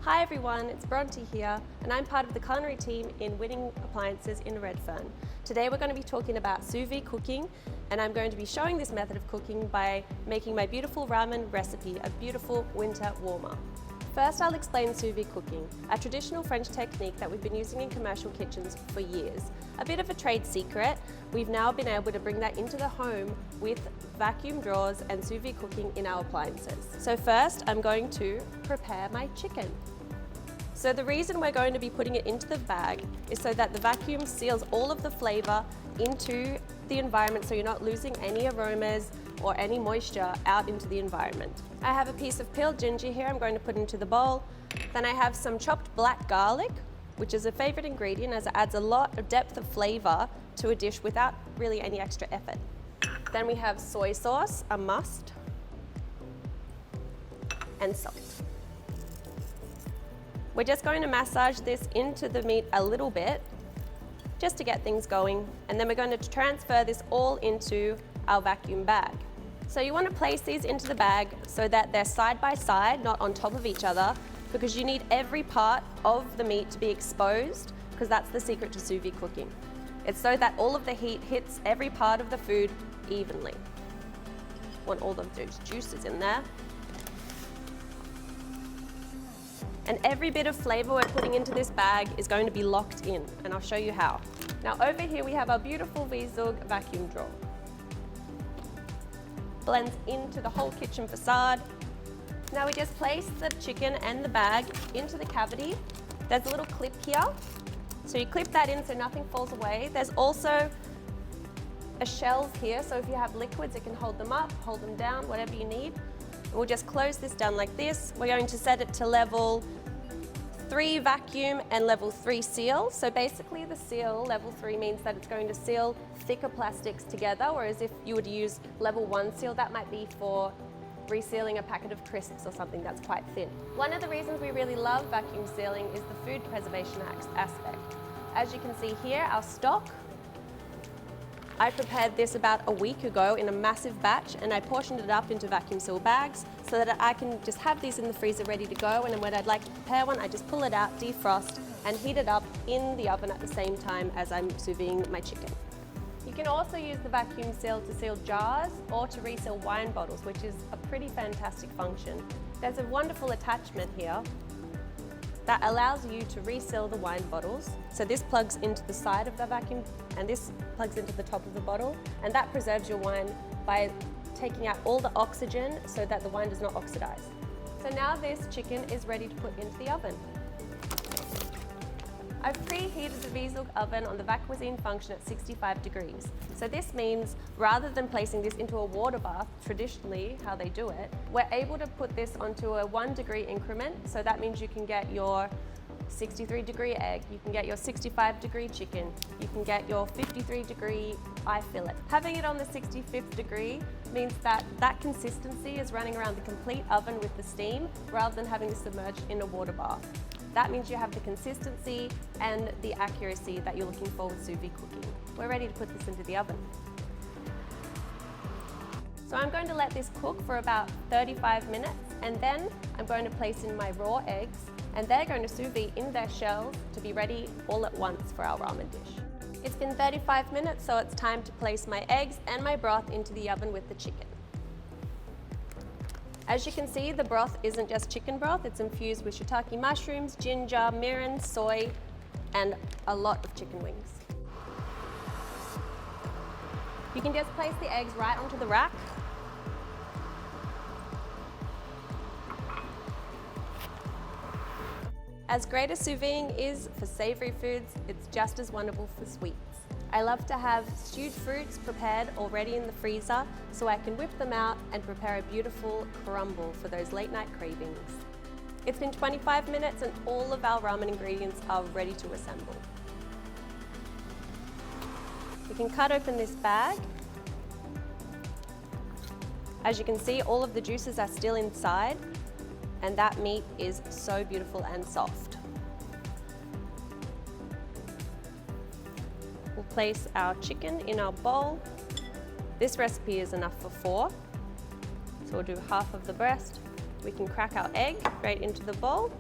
Hi everyone, it's Bronte here, and I'm part of the culinary team in Winning Appliances in Redfern. Today we're going to be talking about sous vide cooking, and I'm going to be showing this method of cooking by making my beautiful ramen recipe, a beautiful winter warmer. First, I'll explain sous vide cooking, a traditional French technique that we've been using in commercial kitchens for years. A bit of a trade secret, we've now been able to bring that into the home with vacuum drawers and sous vide cooking in our appliances. So first, I'm going to prepare my chicken. So the reason we're going to be putting it into the bag is so that the vacuum seals all of the flavor into the environment so you're not losing any aromas or any moisture out into the environment. I have a piece of peeled ginger here I'm going to put into the bowl. Then I have some chopped black garlic, which is a favorite ingredient as it adds a lot of depth of flavor to a dish without really any extra effort. Then we have soy sauce, a must, and salt. We're just going to massage this into the meat a little bit, just to get things going, and then we're going to transfer this all into our vacuum bag. So you want to place these into the bag so that they're side by side, not on top of each other, because you need every part of the meat to be exposed, because that's the secret to sous vide cooking. It's so that all of the heat hits every part of the food evenly. Want all of those juices in there. And every bit of flavor we're putting into this bag is going to be locked in, and I'll show you how. Now over here we have our beautiful Resale vacuum drawer. Blends into the whole kitchen facade. Now we just place the chicken and the bag into the cavity. There's a little clip here, so you clip that in so nothing falls away. There's also a shelf here, so if you have liquids it can hold them up, hold them down, whatever you need. We'll just close this down like this. We're going to set it to level 3 vacuum and level 3 seal. So basically the seal, level 3, means that it's going to seal thicker plastics together, whereas if you would use level 1 seal, that might be for resealing a packet of crisps or something that's quite thin. One of the reasons we really love vacuum sealing is the food preservation aspect. As you can see here, our stock, I prepared this about a week ago in a massive batch, and I portioned it up into vacuum seal bags so that I can just have these in the freezer ready to go, and then when I'd like to prepare one, I just pull it out, defrost, and heat it up in the oven at the same time as I'm sous videing my chicken. You can also use the vacuum seal to seal jars or to reseal wine bottles, which is a pretty fantastic function. There's a wonderful attachment here that allows you to reseal the wine bottles. So this plugs into the side of the vacuum and this plugs into the top of the bottle, and that preserves your wine by taking out all the oxygen so that the wine does not oxidize. So now this chicken is ready to put into the oven. I've preheated the Resale oven on the vac cuisine function at 65 degrees. So this means rather than placing this into a water bath, traditionally how they do it, we're able to put this onto a 1 degree increment. So that means you can get your 63 degree egg, you can get your 65 degree chicken, you can get your 53 degree eye fillet. Having it on the 65th degree means that that consistency is running around the complete oven with the steam rather than having to submerge in a water bath. That means you have the consistency and the accuracy that you're looking for with sous vide cooking. We're ready to put this into the oven. So I'm going to let this cook for about 35 minutes, and then I'm going to place in my raw eggs, and they're going to sous vide in their shells to be ready all at once for our ramen dish. It's been 35 minutes, so it's time to place my eggs and my broth into the oven with the chicken. As you can see, the broth isn't just chicken broth, it's infused with shiitake mushrooms, ginger, mirin, soy, and a lot of chicken wings. You can just place the eggs right onto the rack. As great as sous videing is for savory foods, it's just as wonderful for sweets. I love to have stewed fruits prepared already in the freezer so I can whip them out and prepare a beautiful crumble for those late night cravings. It's been 25 minutes and all of our ramen ingredients are ready to assemble. You can cut open this bag. As you can see, all of the juices are still inside, and that meat is so beautiful and soft. We'll place our chicken in our bowl. This recipe is enough for 4, so we'll do half of the breast. We can crack our egg right into the bowl.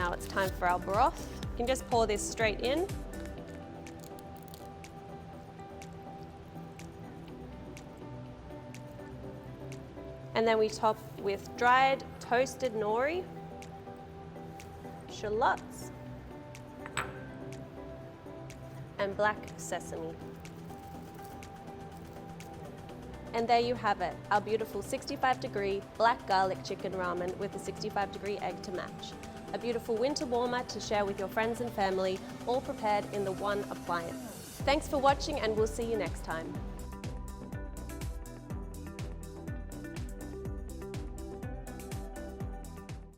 Now it's time for our broth. You can just pour this straight in. And then we top with dried toasted nori, shallots, and black sesame. And there you have it, our beautiful 65-degree black garlic chicken ramen with a 65-degree egg to match. A beautiful winter warmer to share with your friends and family, all prepared in the one appliance. Thanks for watching, and we'll see you next time.